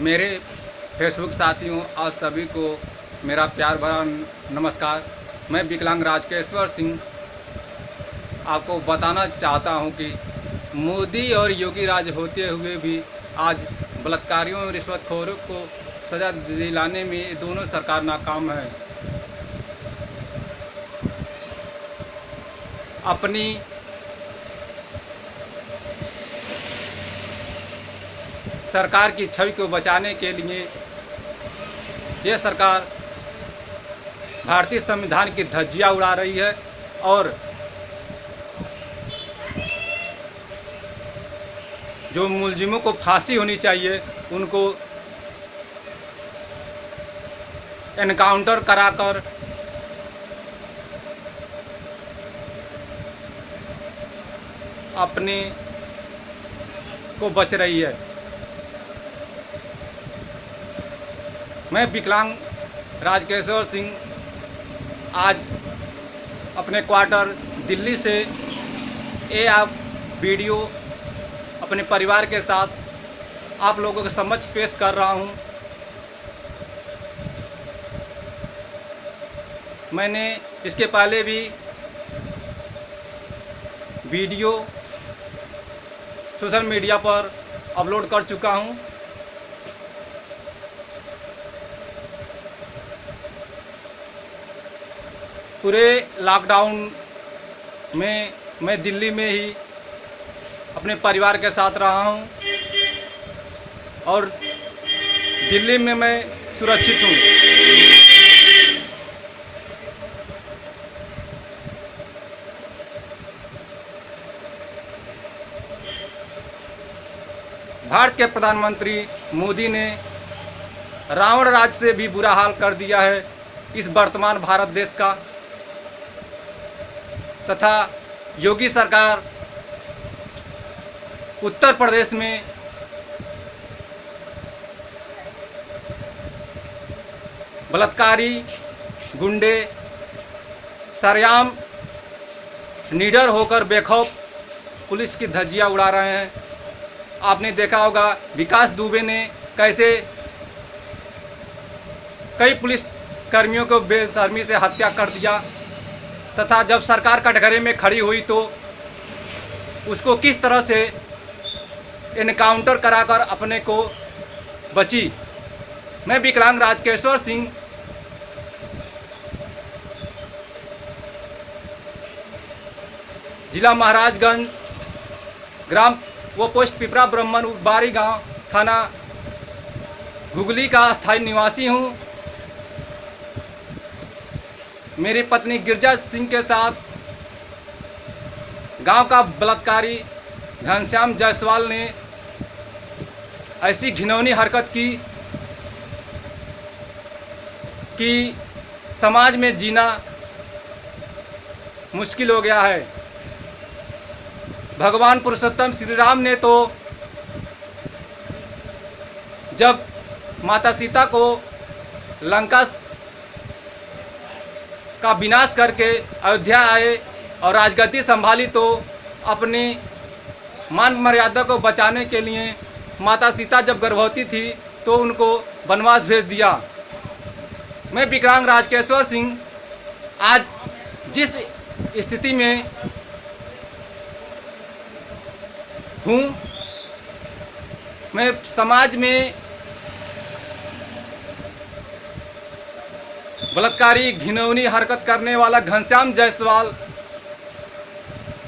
मेरे फेसबुक साथियों आप सभी को मेरा प्यार भरा नमस्कार। मैं विकलांग राजकेश्वर सिंह आपको बताना चाहता हूं कि मोदी और योगी राज होते हुए भी आज बलात्कारियों और रिश्वतखोरों को सज़ा दिलाने में दोनों सरकार नाकाम है। अपनी सरकार की छवि को बचाने के लिए यह सरकार भारतीय संविधान की धज्जियां उड़ा रही है और जो मुलजिमों को फांसी होनी चाहिए उनको एनकाउंटर कराकर अपने को बच रही है। मैं विकलांग राजकेश्वर सिंह आज अपने क्वार्टर दिल्ली से ये आप वीडियो अपने परिवार के साथ आप लोगों के समक्ष पेश कर रहा हूँ। मैंने इसके पहले भी वीडियो सोशल मीडिया पर अपलोड कर चुका हूँ। पूरे लॉकडाउन में मैं दिल्ली में ही अपने परिवार के साथ रहा हूँ और दिल्ली में मैं सुरक्षित हूँ। भारत के प्रधानमंत्री मोदी ने रावण राज से भी बुरा हाल कर दिया है इस वर्तमान भारत देश का, तथा योगी सरकार उत्तर प्रदेश में बलात्कारी गुंडे सरेआम निडर होकर बेखौफ पुलिस की धज्जियां उड़ा रहे हैं। आपने देखा होगा विकास दुबे ने कैसे कई पुलिस कर्मियों को बेशर्मी से हत्या कर दिया, तथा जब सरकार कटघरे में खड़ी हुई तो उसको किस तरह से एनकाउंटर कराकर अपने को बची। मैं विकलांग राजकेश्वर सिंह जिला महाराजगंज ग्राम वो पोस्ट पिपरा ब्राह्मण बारी गांव थाना घुगली का स्थायी निवासी हूं। मेरी पत्नी गिरजा सिंह के साथ गांव का बलात्कारी घनश्याम जायसवाल ने ऐसी घिनौनी हरकत की कि समाज में जीना मुश्किल हो गया है। भगवान पुरुषोत्तम श्री राम ने तो जब माता सीता को लंका का विनाश करके अयोध्या आए और राजगद्दी संभाली तो अपनी मान मर्यादा को बचाने के लिए माता सीता जब गर्भवती थी तो उनको वनवास भेज दिया। मैं विकलांग राजकेश्वर सिंह आज जिस स्थिति में हूँ, मैं समाज में बलात्कारी घिनौनी हरकत करने वाला घनश्याम जायसवाल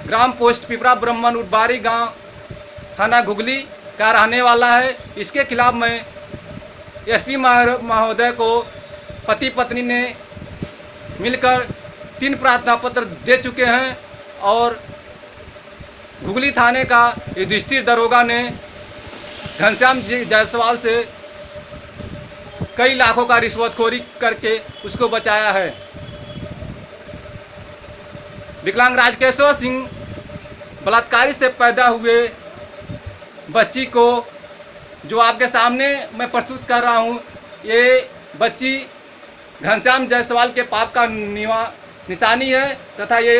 ग्राम पोस्ट पिपरा ब्राह्मण बारी गांव थाना घुगली का रहने वाला है। इसके खिलाफ मैं एसपी महोदय को पति पत्नी ने मिलकर 3 प्रार्थना पत्र दे चुके हैं और घुगली थाने का युधिष्ठिर दरोगा ने घनश्याम जायसवाल से कई लाखों का रिश्वतखोरी करके उसको बचाया है। विकलांग राजकेश्वर सिंह बलात्कारी से पैदा हुए बच्ची को जो आपके सामने मैं प्रस्तुत कर रहा हूँ, ये बच्ची घनश्याम जायसवाल के पाप का निशानी है तथा ये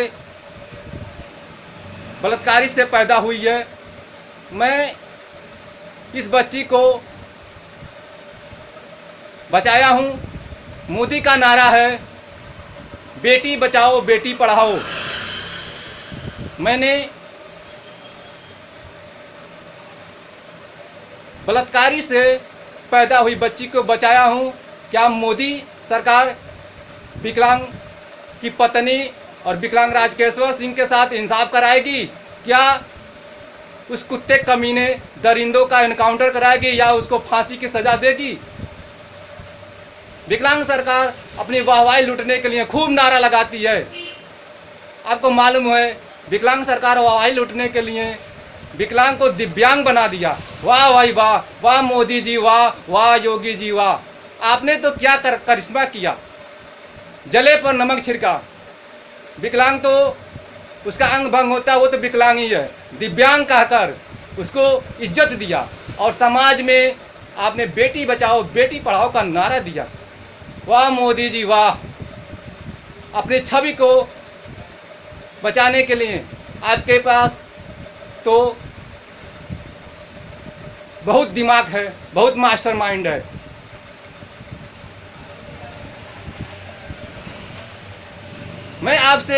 बलात्कारी से पैदा हुई है। मैं इस बच्ची को बचाया हूँ। मोदी का नारा है बेटी बचाओ बेटी पढ़ाओ। मैंने बलात्कारी से पैदा हुई बच्ची को बचाया हूँ। क्या मोदी सरकार विकलांग की पत्नी और विकलांग राजकेश्वर सिंह के साथ इंसाफ कराएगी? क्या उस कुत्ते कमीने दरिंदों का एनकाउंटर कराएगी या उसको फांसी की सज़ा देगी? विकलांग सरकार अपनी वाहवाही लूटने के लिए खूब नारा लगाती है। आपको मालूम है विकलांग सरकार वाहवाही लूटने के लिए विकलांग को दिव्यांग बना दिया। वाह भाई वाह, वाह मोदी जी वाह, वाह योगी जी वाह। आपने तो क्या करिश्मा किया, जले पर नमक छिड़का। विकलांग तो उसका अंग भंग होता है, वो तो विकलांग ही है। दिव्यांग कहकर उसको इज्जत दिया और समाज में आपने बेटी बचाओ बेटी पढ़ाओ का नारा दिया। वाह मोदी जी वाह। अपनी छवि को बचाने के लिए आपके पास तो बहुत दिमाग है, बहुत मास्टरमाइंड है। मैं आपसे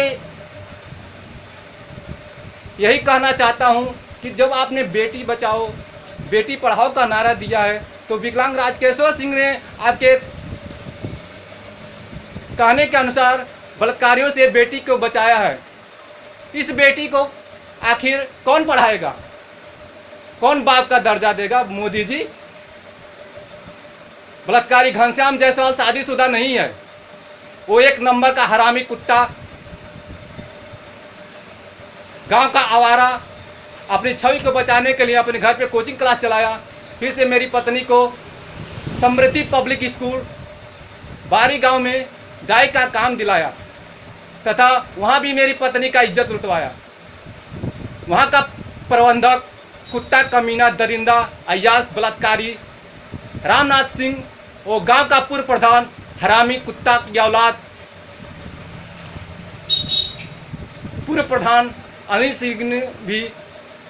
यही कहना चाहता हूं कि जब आपने बेटी बचाओ बेटी पढ़ाओ का नारा दिया है तो विकलांग राजकेश्वर सिंह ने आपके कहने के अनुसार बलात्कारियों से बेटी को बचाया है। इस बेटी को आखिर कौन पढ़ाएगा, कौन बाप का दर्जा देगा? मोदी जी। बलात्कारी घनश्याम जायसवाल शादीशुदा नहीं है, वो एक नंबर का हरामी कुत्ता, गांव का आवारा। अपनी छवि को बचाने के लिए अपने घर पे कोचिंग क्लास चलाया। फिर से मेरी पत्नी को समृद्धि पब्लिक स्कूल बारी गांव में गाय का काम दिलाया तथा वहां भी मेरी पत्नी का इज्जत लुटवाया। वहां का प्रबंधक कुत्ता कमीना दरिंदा अय्यास बलात्कारी रामनाथ सिंह, वो गांव का पूर्व प्रधान हरामी कुत्ता की औलाद पूर्व प्रधान अनिल सिंह ने भी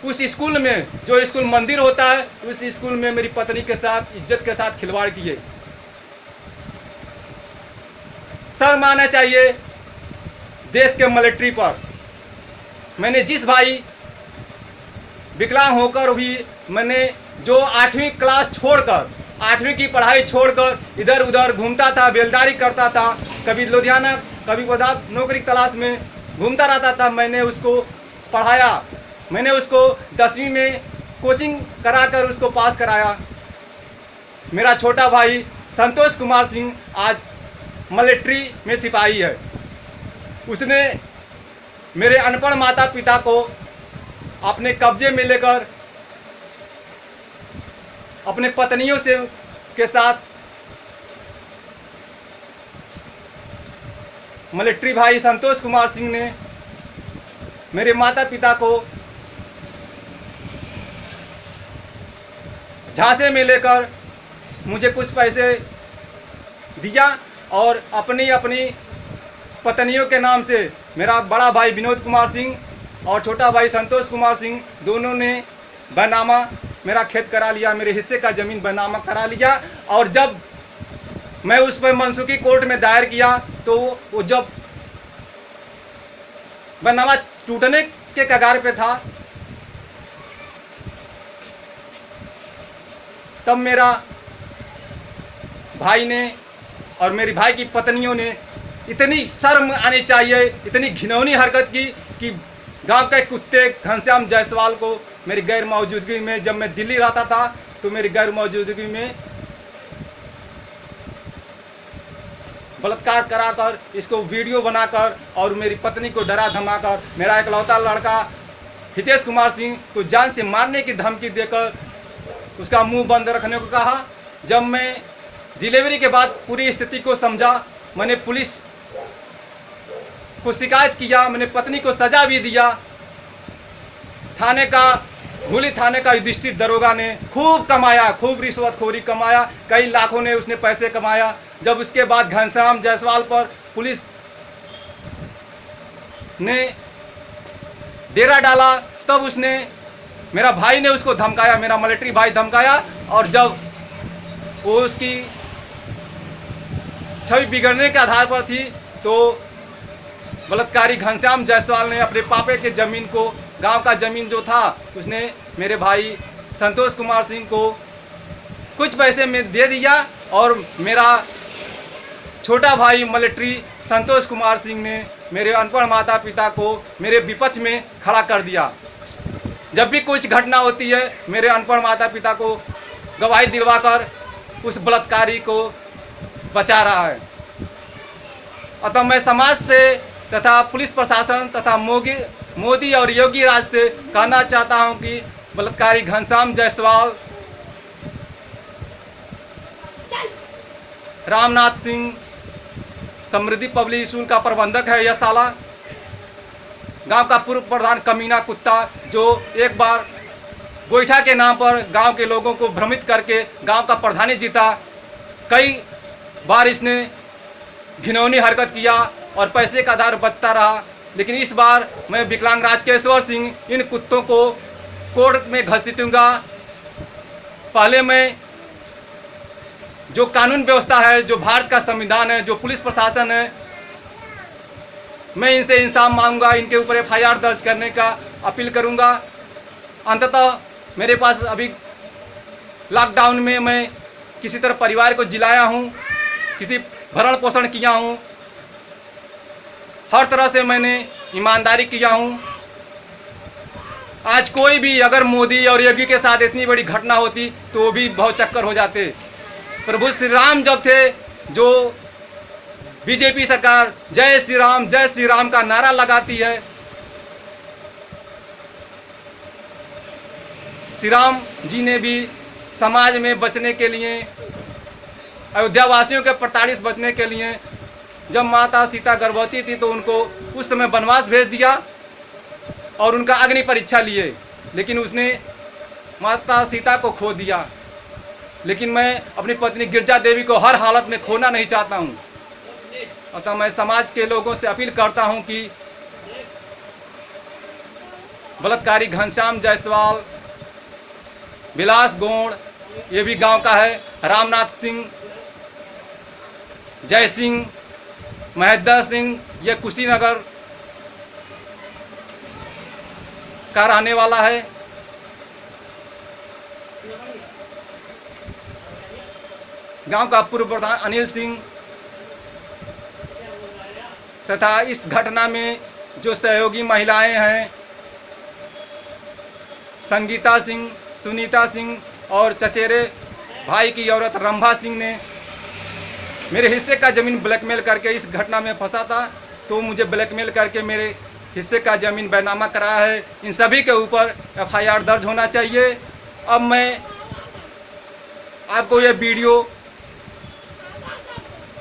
उस स्कूल में, जो स्कूल मंदिर होता है, उस स्कूल में मेरी पत्नी के साथ इज्जत के साथ खिलवाड़ किए। शर्म आना चाहिए देश के मिलिट्री पर। मैंने जिस भाई विकलांग होकर भी मैंने जो 8वीं क्लास छोड़कर 8वीं की पढ़ाई छोड़कर इधर उधर घूमता था, बेलदारी करता था, कभी लुधियाना कभी बदाब नौकरी तलाश में घूमता रहता था, मैंने उसको पढ़ाया। मैंने उसको 10वीं में कोचिंग कराकर उसको पास कराया। मेरा छोटा भाई संतोष कुमार सिंह आज मिलिट्री में सिपाही है। उसने मेरे अनपढ़ माता पिता को अपने कब्जे में लेकर अपने पत्नियों से के साथ मिलिट्री भाई संतोष कुमार सिंह ने मेरे माता पिता को झांसे में लेकर मुझे कुछ पैसे दिया और अपनी अपनी पत्नियों के नाम से मेरा बड़ा भाई विनोद कुमार सिंह और छोटा भाई संतोष कुमार सिंह दोनों ने बैनामा मेरा खेत करा लिया, मेरे हिस्से का ज़मीन बैनामा करा लिया। और जब मैं उस पर मनसूखी कोर्ट में दायर किया तो वो जब बैनामा टूटने के कगार पे था तब मेरा भाई ने और मेरी भाई की पत्नियों ने इतनी शर्म आनी चाहिए, इतनी घिनौनी हरकत की कि गांव के कुत्ते घनश्याम जायसवाल को मेरी गैर मौजूदगी में, जब मैं दिल्ली रहता था तो मेरी गैर मौजूदगी में बलात्कार कराकर इसको वीडियो बनाकर और मेरी पत्नी को डरा धमाकर मेरा इकलौता लड़का हितेश कुमार सिंह को जान से मारने की धमकी देकर उसका मुंह बंद रखने को कहा। जब मैं डिलीवरी के बाद पूरी स्थिति को समझा, मैंने पुलिस को शिकायत किया, मैंने पत्नी को सजा भी दिया। थाने का भूली थाने का युधिष्ठिर दरोगा ने खूब कमाया, खूब रिश्वतखोरी कमाया, कई लाखों ने उसने पैसे कमाया। जब उसके बाद घनश्याम जायसवाल पर पुलिस ने डेरा डाला तब उसने, मेरा भाई ने उसको धमकाया, मेरा मिलिट्री भाई धमकाया। और जब वो उसकी छवि बिगड़ने के आधार पर थी, तो बलात्कारी घनश्याम जायसवाल ने अपने पापे के ज़मीन को, गांव का ज़मीन जो था, उसने मेरे भाई संतोष कुमार सिंह को कुछ पैसे में दे दिया और मेरा छोटा भाई मिलिट्री संतोष कुमार सिंह ने मेरे अनपढ़ माता पिता को मेरे विपक्ष में खड़ा कर दिया। जब भी कुछ घटना होती है, मेरे अनपढ़ माता पिता को गवाही दिलवाकर उस बलात्कारी को बचा रहा है। अतः मैं समाज से तथा पुलिस प्रशासन तथा मोदी और योगी राज से कहना चाहता हूं कि बलात्कारी घनश्याम जायसवाल, रामनाथ सिंह समृद्धि पब्लिक स्कूल का प्रबंधक है, यह साला गांव का पूर्व प्रधान कमीना कुत्ता, जो एक बार गोईठा के नाम पर गांव के लोगों को भ्रमित करके गांव का प्रधानी जीता। कई बार इसने घिनौनी हरकत किया और पैसे का आधार बचता रहा, लेकिन इस बार मैं विकलांग राजकेश्वर सिंह इन कुत्तों को कोर्ट में घसीटूंगा। पहले मैं जो कानून व्यवस्था है, जो भारत का संविधान है, जो पुलिस प्रशासन है, मैं इनसे इंसाफ मांगूंगा, इनके ऊपर FIR दर्ज करने का अपील करूंगा। अंततः मेरे पास अभी लॉकडाउन में मैं किसी तरह परिवार को जिलाया हूं, किसी भरण पोषण किया हूं, हर तरह से मैंने ईमानदारी किया हूं। आज कोई भी अगर मोदी और योगी के साथ इतनी बड़ी घटना होती तो वो भी बहुत चक्कर हो जाते। प्रभु श्री राम जब थे, जो बीजेपी सरकार जय श्री राम का नारा लगाती है, श्री राम जी ने भी समाज में बचने के लिए, अयोध्या वासियों के प्रताड़ित बचने के लिए, जब माता सीता गर्भवती थी तो उनको उस समय वनवास भेज दिया और उनका अग्नि परीक्षा लिए, लेकिन उसने माता सीता को खो दिया। लेकिन मैं अपनी पत्नी गिरजा देवी को हर हालत में खोना नहीं चाहता हूं। अतः मैं समाज के लोगों से अपील करता हूं कि बलात्कारी घनश्याम जायसवाल, विलास गोंड, ये भी गांव का है, रामनाथ सिंह, जय सिंह, महेंद्र सिंह, ये कुशीनगर का रहने वाला है। गांव का पूर्व प्रधान अनिल सिंह तथा इस घटना में जो सहयोगी महिलाएं हैं, संगीता सिंह, सुनीता सिंह और चचेरे भाई की औरत रंभा सिंह ने मेरे हिस्से का ज़मीन ब्लैकमेल करके इस घटना में फंसा था, तो मुझे ब्लैकमेल करके मेरे हिस्से का ज़मीन बैनामा कराया है। इन सभी के ऊपर FIR दर्ज होना चाहिए। अब मैं आपको ये वीडियो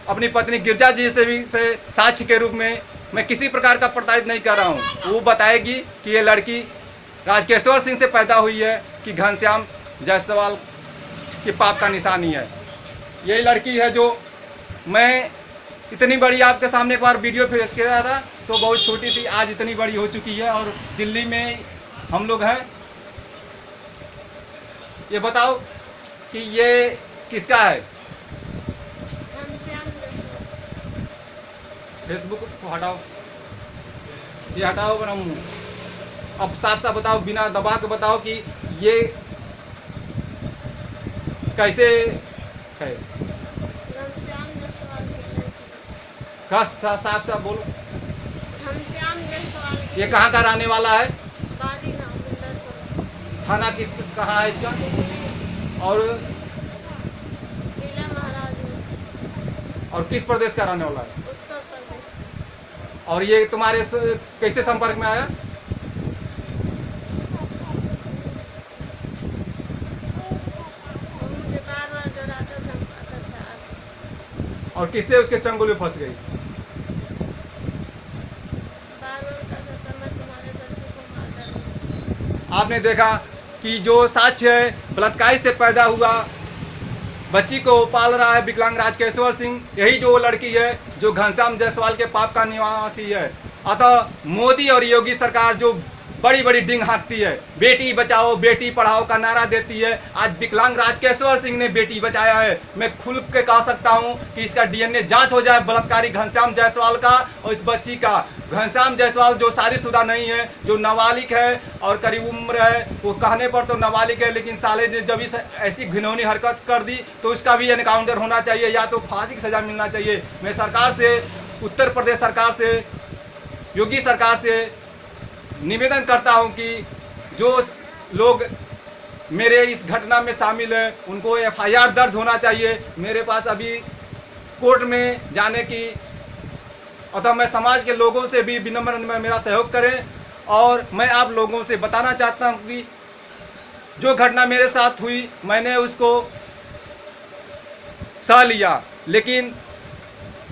अपनी पत्नी गिरजा जी से साक्ष्य के रूप में मैं किसी प्रकार का प्रताड़ित नहीं कर रहा हूँ। वो बताएगी कि ये लड़की राजकेश्वर सिंह से पैदा हुई है कि घनश्याम जायसवाल के पाप का निशानी है। यही लड़की है जो मैं इतनी बड़ी आपके सामने एक बार वीडियो पेश किया था तो बहुत छोटी थी, आज इतनी बड़ी हो चुकी है और दिल्ली में हम लोग हैं। ये बताओ कि ये किसका है? फेसबुक को हटाओ, ये हटाओ। अब साफ साफ बताओ, बिना दबा के बताओ कि ये कैसे है। साफ साफ बोलो। ये कहाँ का रहने वाला है? थाना किस कहाँ है इसका? और किस प्रदेश का रहने वाला है? उत्तर प्रदेश। और ये तुम्हारे कैसे संपर्क में आया? मुझे बार बार डराता था। और किससे उसके चंगुल में फंस गई? बार बार कहता था मैं तुम्हारे बच्चे को मार डालूंगा। आपने देखा कि जो साक्ष्य है, बलात्कार से पैदा हुआ बच्ची को पाल रहा है विकलांग राजकेश्वर सिंह, यही जो लड़की है जो घनश्याम जायसवाल के पाप का निवासी है। अतः मोदी और योगी सरकार जो बड़ी बड़ी डिंग हाँकती है। बेटी बचाओ बेटी पढ़ाओ का नारा देती है। आज विकलांग राजकेश्वर सिंह ने बेटी बचाया है। मैं खुल के कह सकता हूं कि इसका डीएनए जांच हो जाए बलात्कारी घनश्याम जायसवाल का और इस बच्ची का। घनश्याम जायसवाल जो शादीशुदा नहीं है, जो नाबालिग है और करीब उम्र है, वो कहने पर तो नाबालिग है, लेकिन साले ने जब इस ऐसी घिनौनी हरकत कर दी तो इसका भी एनकाउंटर होना चाहिए या तो फांसी की सज़ा मिलना चाहिए। मैं सरकार से, उत्तर प्रदेश सरकार से, योगी सरकार से निवेदन करता हूं कि जो लोग मेरे इस घटना में शामिल है उनको एफआईआर दर्ज होना चाहिए। मेरे पास अभी कोर्ट में जाने की, अतः मैं समाज के लोगों से भी विनम्र में मेरा सहयोग करें। और मैं आप लोगों से बताना चाहता हूं कि जो घटना मेरे साथ हुई मैंने उसको सह लिया, लेकिन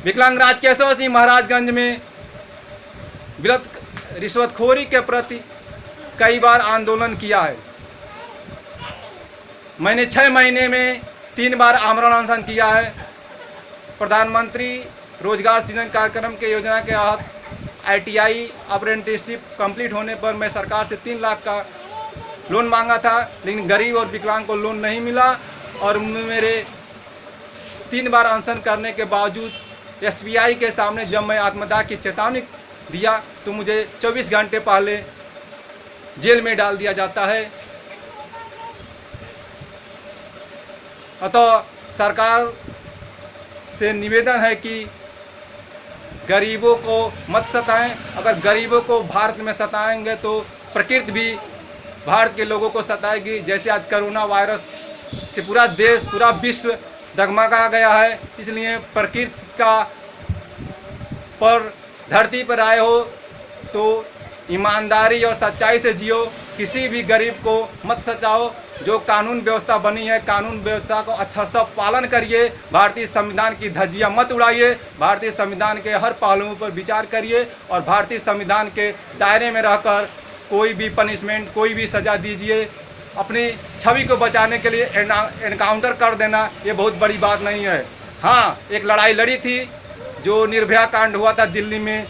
विकलांग राजकेश्वर सिंह महाराजगंज में रिश्वतखोरी के प्रति कई बार आंदोलन किया है। मैंने 6 महीने में 3 बार आमरण अनशन किया है। प्रधानमंत्री रोजगार सृजन कार्यक्रम के योजना के तहत ITI अप्रेंटिसशिप कंप्लीट होने पर मैं सरकार से 3 लाख का लोन मांगा था, लेकिन गरीब और विकलांग को लोन नहीं मिला। और मेरे 3 बार अनशन करने के बावजूद SBI के सामने जब मैं आत्मदाह की चेतावनी दिया तो मुझे 24 घंटे पहले जेल में डाल दिया जाता है। अतः सरकार से निवेदन है कि गरीबों को मत सताएं। अगर गरीबों को भारत में सताएंगे तो प्रकृति भी भारत के लोगों को सताएगी। जैसे आज कोरोना वायरस से पूरा देश, पूरा विश्व डगमगा गया है। इसलिए प्रकृति का पर धरती पर आए हो तो ईमानदारी और सच्चाई से जियो। किसी भी गरीब को मत सताओ। जो कानून व्यवस्था बनी है, कानून व्यवस्था को अच्छा से पालन करिए। भारतीय संविधान की धज्जियां मत उड़ाइए। भारतीय संविधान के हर पहलुओं पर विचार करिए और भारतीय संविधान के दायरे में रहकर कोई भी पनिशमेंट, कोई भी सज़ा दीजिए। अपनी छवि को बचाने के लिए एनकाउंटर कर देना ये बहुत बड़ी बात नहीं है। हाँ, एक लड़ाई लड़ी थी जो निर्भया कांड हुआ था दिल्ली में।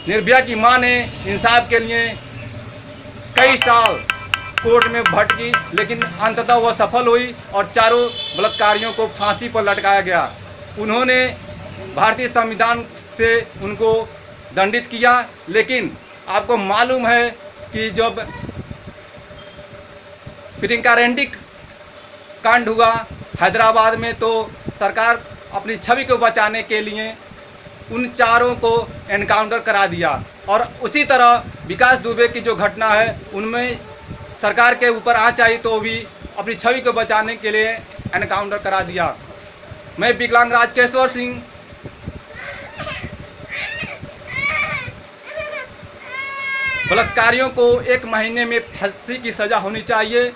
निर्भया की मां ने इंसाफ के लिए कई साल कोर्ट में भटकी, लेकिन अंततः वह सफल हुई और चारों बलात्कारियों को फांसी पर लटकाया गया। उन्होंने भारतीय संविधान से उनको दंडित किया। लेकिन आपको मालूम है कि जब प्रियंका रेड्डी कांड हुआ हैदराबाद में, तो सरकार अपनी छवि को बचाने के लिए उन चारों को एनकाउंटर करा दिया। और उसी तरह विकास दुबे की जो घटना है उनमें सरकार के ऊपर आँच आई तो भी अपनी छवि को बचाने के लिए एनकाउंटर करा दिया। मैं विकलांग राजकेश्वर सिंह बलात्कारियों को 1 महीने में फांसी की सज़ा होनी चाहिए।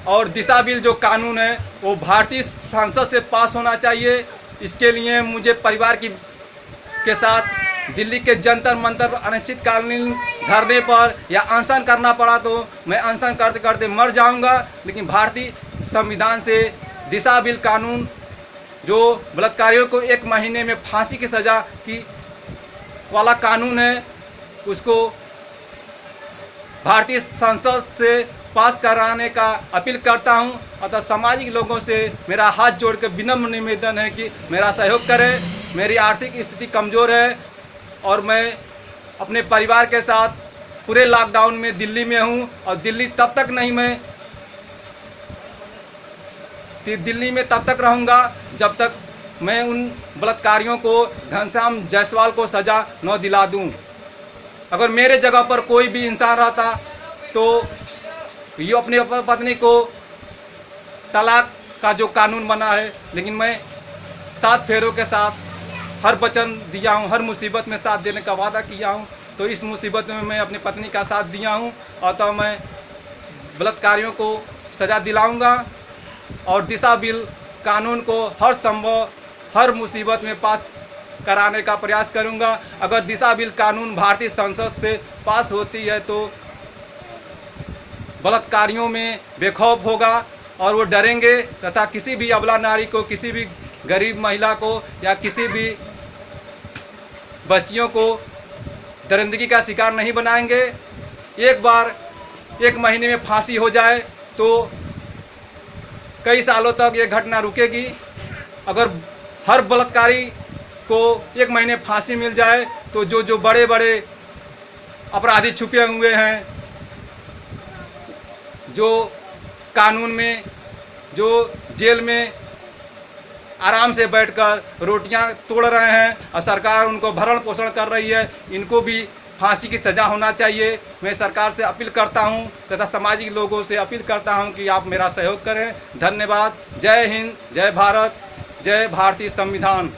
और दिशा बिल जो कानून है वो भारतीय संसद से पास होना चाहिए। इसके लिए मुझे परिवार के साथ दिल्ली के जंतर मंतर अनिश्चितकालीन धरने पर या अनशन करना पड़ा तो मैं अनशन करते करते मर जाऊंगा। लेकिन भारतीय संविधान से दिशा बिल कानून जो बलात्कारियों को 1 महीने में फांसी की सज़ा की वाला कानून है, उसको भारतीय संसद से पास कराने का अपील करता हूं। अतः सामाजिक लोगों से मेरा हाथ जोड़ कर विनम्र निवेदन है कि मेरा सहयोग करें। मेरी आर्थिक स्थिति कमज़ोर है और मैं अपने परिवार के साथ पूरे लॉकडाउन में दिल्ली में हूं। और दिल्ली तब तक रहूंगा जब तक मैं उन बलात्कारियों को, घनश्याम जायसवाल को सज़ा न दिला दूं। अगर मेरे जगह पर कोई भी इंसान रहता तो ये अपनी पत्नी को तलाक का जो कानून बना है, लेकिन मैं 7 फेरों के साथ हर वचन दिया हूँ, हर मुसीबत में साथ देने का वादा किया हूँ। तो इस मुसीबत में मैं अपनी पत्नी का साथ दिया हूँ और तो मैं बलात्कारियों को सज़ा दिलाऊंगा और दिशा बिल कानून को हर संभव, हर मुसीबत में पास कराने का प्रयास करूंगा। अगर दिशा बिल कानून भारतीय संसद से पास होती है तो बलात्कारियों में बेखौफ होगा और वो डरेंगे तथा किसी भी अबला नारी को, किसी भी गरीब महिला को या किसी भी बच्चियों को दरिंदगी का शिकार नहीं बनाएंगे। एक बार 1 महीने में फांसी हो जाए तो कई सालों तक ये घटना रुकेगी। अगर हर बलात्कारी को 1 महीने फांसी मिल जाए तो जो बड़े बड़े अपराधी छुपे हुए हैं, जो कानून में, जो जेल में आराम से बैठकर रोटियां तोड़ रहे हैं और सरकार उनको भरण पोषण कर रही है, इनको भी फांसी की सज़ा होना चाहिए। मैं सरकार से अपील करता हूं तथा सामाजिक लोगों से अपील करता हूं कि आप मेरा सहयोग करें। धन्यवाद। जय हिंद, जय भारत, जय भारतीय संविधान।